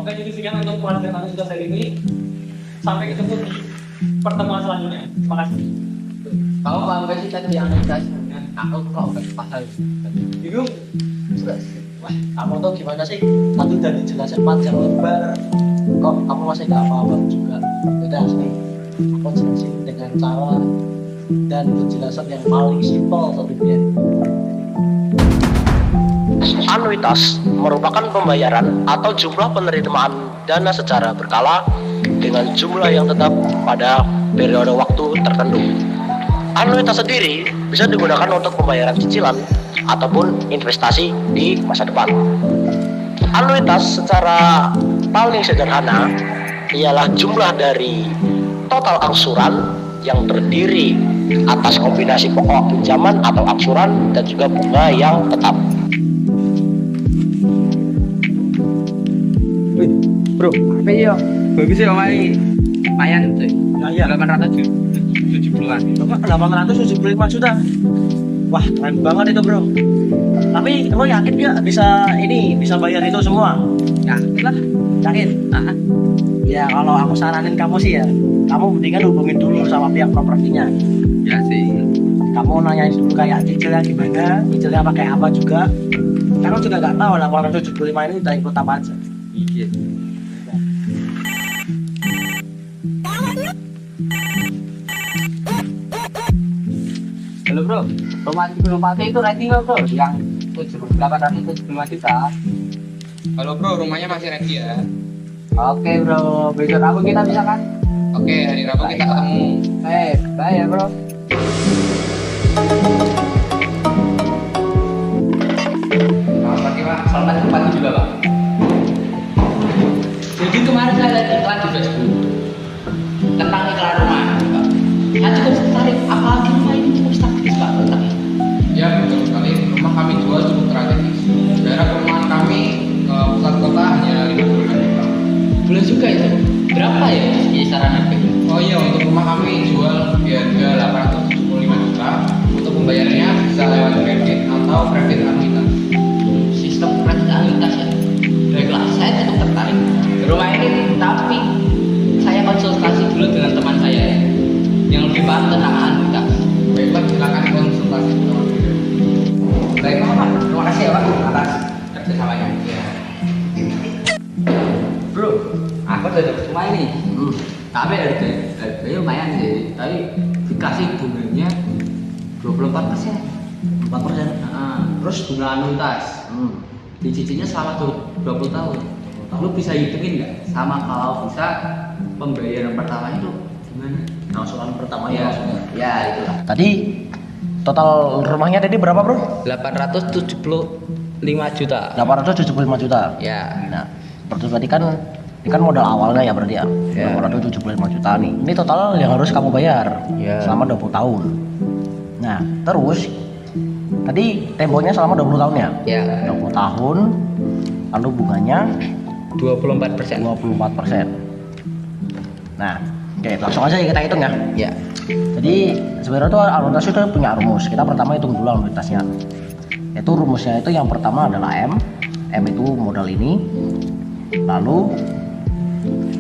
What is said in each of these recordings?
Semoga jadi sekian untuk konten sudah saya ini. Sampai ketemu di pertemuan selanjutnya. Terima kasih. Kau bangga sih tadi analisis dengan aku kok pasal Bingung? wah kamu tuh gimana sih tadi udah dijelasin panjang lebar kok kamu masih gak apa-apa juga udah sih aku jelasin dengan cara dan penjelasan yang paling simpel tentunya. Anuitas merupakan pembayaran atau jumlah penerimaan dana secara berkala dengan jumlah yang tetap pada periode waktu tertentu. Anuitas sendiri bisa digunakan untuk pembayaran cicilan ataupun investasi di masa depan. Anuitas secara paling sederhana ialah jumlah dari total angsuran yang terdiri atas kombinasi pokok pinjaman atau angsuran dan juga bunga yang tetap. Wih, bro, apa ya? Bagus ya, Mai. Lumayan tuh. Ya, 870-an. Bapak 875 juta. Wah, keren banget itu, bro. Tapi emang yakin nggak bisa bayar itu semua? Ya, lah. Yakin? Ya kalau aku saranin kamu sih ya, kamu mendingan hubungin dulu sama pihak propertinya. Ya sih. Kamu nanyain dulu kayak cicilnya gimana, cicilnya pakai apa juga. Kamu juga nggak tahu 875 ini udah ikut apa aja. Iya. Halo bro, rumah itu rating bro, yang 875 juta. Halo bro, rumahnya masih ready ya? Oke bro, besok Rabu kita bisa kan? Oke, hari Rabu kita ketemu. Bye ya bro. Selamat pagi pak, selamat pagi juga pak. Jadi kemarin saya lihat iklan di Facebook tentang iklan rumah. Saya cukup tertarik, apalagi rumah ini cukup strategis pak letaknya. Ya betul sekali, rumah kami jual cukup strategis. Jarak perumahan kami ke pusat kota hanya 50 juta. Boleh juga itu. Berapa ya kisaran harganya? Oh iya, untuk rumah kami jual di harga 875 juta. Untuk pembayarannya bisa lewat kredit atau kredit anuitas. Sistem kredit anuitas ya. Baiklah, saya cukup tertarik rumah ini, tapi saya konsultasi dulu dengan teman saya yang lebih paham tentang anuitas. Baiklah, silakan konsultasi sama beliau. Baiklah pak, terima kasih ya pak atas kerjasamanya. Ya. Bro, aku udah dapet rumah ini. Tapi harganya lumayan sih. Tapi dikasih bunganya 24%. 4%. Terus bunga anuitas. Dicicilnya selama 20 tahun. Lu bisa hitungin nggak? Sama kalau bisa pembayaran pertama itu gimana? Angsuran pertama Ya, maksudnya. ya itulah. Tadi total rumahnya tadi berapa bro? 875 juta. 875 juta. Ya. Nah, berarti tadi kan ini kan modal awalnya ya berarti ya. Ya. 875 juta nih. Ini total yang harus kamu bayar Ya. selama 20 tahun. Nah, terus tadi temponya selama 20 tahun ya? Ya. 20 tahun. Lalu bunganya 24%. 24%. Nah, oke, langsung aja kita hitung ya. Ya. Jadi sebenarnya tuh anuitas itu punya rumus. Kita pertama hitung dulu anuitasnya. Itu rumusnya itu yang pertama adalah M. M itu modal ini. Lalu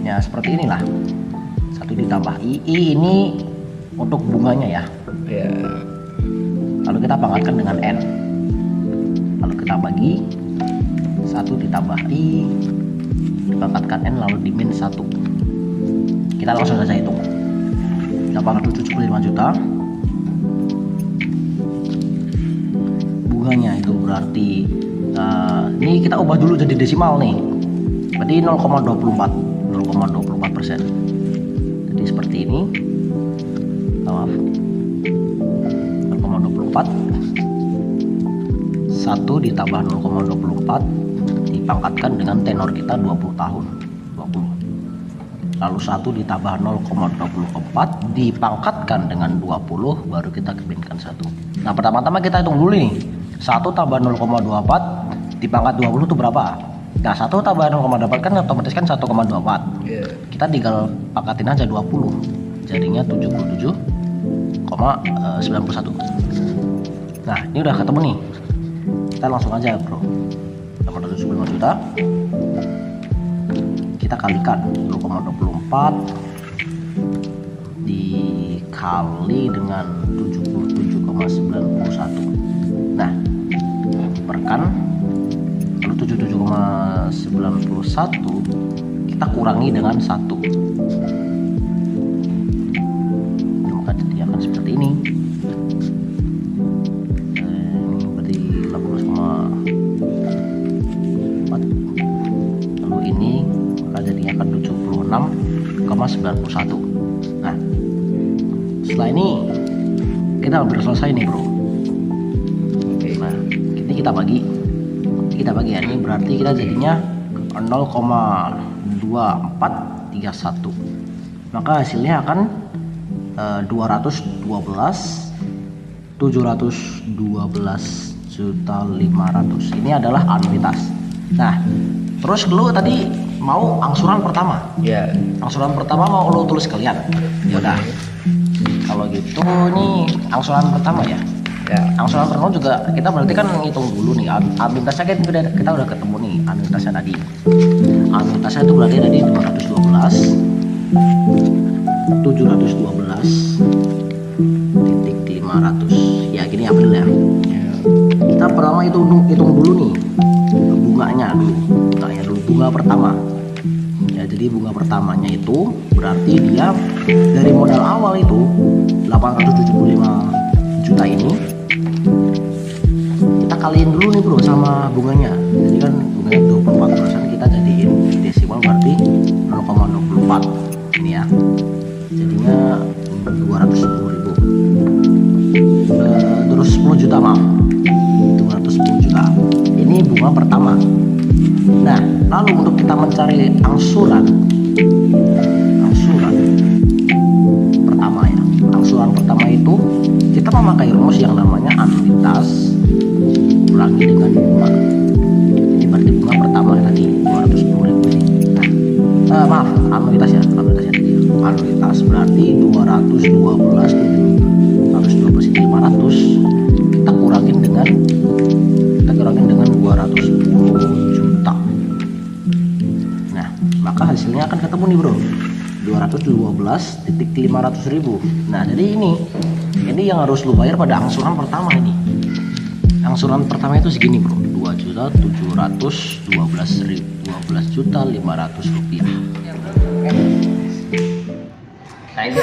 ya seperti inilah. 1 ditambah I. I ini untuk bunganya ya. Ya. Lalu kita pangkatkan dengan N. Lalu kita bagi 1 ditambah I dipangkatkan N lalu dimin 1. Kita langsung saja hitung. 875 juta. Bunganya itu berarti ini kita ubah dulu jadi desimal nih. Berarti 0,24%. Jadi seperti ini. Maaf. 0,24. 1 ditambah 0,24 dipangkatkan dengan tenor kita 20 tahun. 20. Lalu 1 ditambah 0,24 dipangkatkan dengan 20 baru kita kebinkan 1. Nah, pertama-tama kita hitung dulu nih. 1 tambah 0,24 dipangkat 20 itu berapa? Nah, 1 tambah 0,24 kan otomatis kan 1,24. Ya. Kita tinggal pangkatin aja 20. Jadinya 77,91. Nah, ini udah ketemu nih. Kita langsung aja bro. 875 juta kita kalikan 0,24 dikali dengan 77,91. Nah, perkan kalau 77,91 kita kurangi dengan 1, maka jadi akan seperti ini. Ini berarti 18,4, lalu ini maka jadinya akan 76,91. Nah, setelah ini kita hampir selesai nih bro. Nah, ini kita bagi ya, ini berarti kita jadinya 0,2431, maka hasilnya akan 212.712.500. ini adalah anuitas. Nah, terus lu tadi mau angsuran pertama. Ya. Angsuran pertama mau lu tulis kalian. Ya udah. Kalau gitu nih angsuran pertama ya. Ya. Angsuran pertama juga kita berarti kan ngitung dulu nih. Anuitasnya kan kita udah ketemu nih anuitasnya tadi. Anuitasnya itu berarti tadi 212.712.500. Ya gini April ya. Kita pertama hitung dulu nih bunganya dulu. Bunga pertama. Ya, jadi bunga pertamanya itu berarti dia dari modal awal itu 875 juta ini kita kaliin dulu nih bro sama bunganya. Jadi kan bunganya 24%, kita jadiin desimal berarti 0,24 ini ya. Jadinya 210.000. Terus 10 juta maaf. 210 juta. Ini bunga pertama. Nah, lalu untuk kita mencari angsuran pertama ya. Angsuran pertama itu kita memakai rumus yang namanya anuitas kurangi dengan bunga. Ini berarti bunga pertama tadi 210.000 ini. Nah, maaf, anuitasnya tadi. Anuitas berarti 212.500 kita kurangin dengan 210 juta. Nah, maka hasilnya akan ketemu nih bro, 212.500.000. Nah, jadi ini yang harus lu bayar pada angsuran pertama ini. Angsuran pertama itu segini bro, 2.712.500 rupiah. Nah ini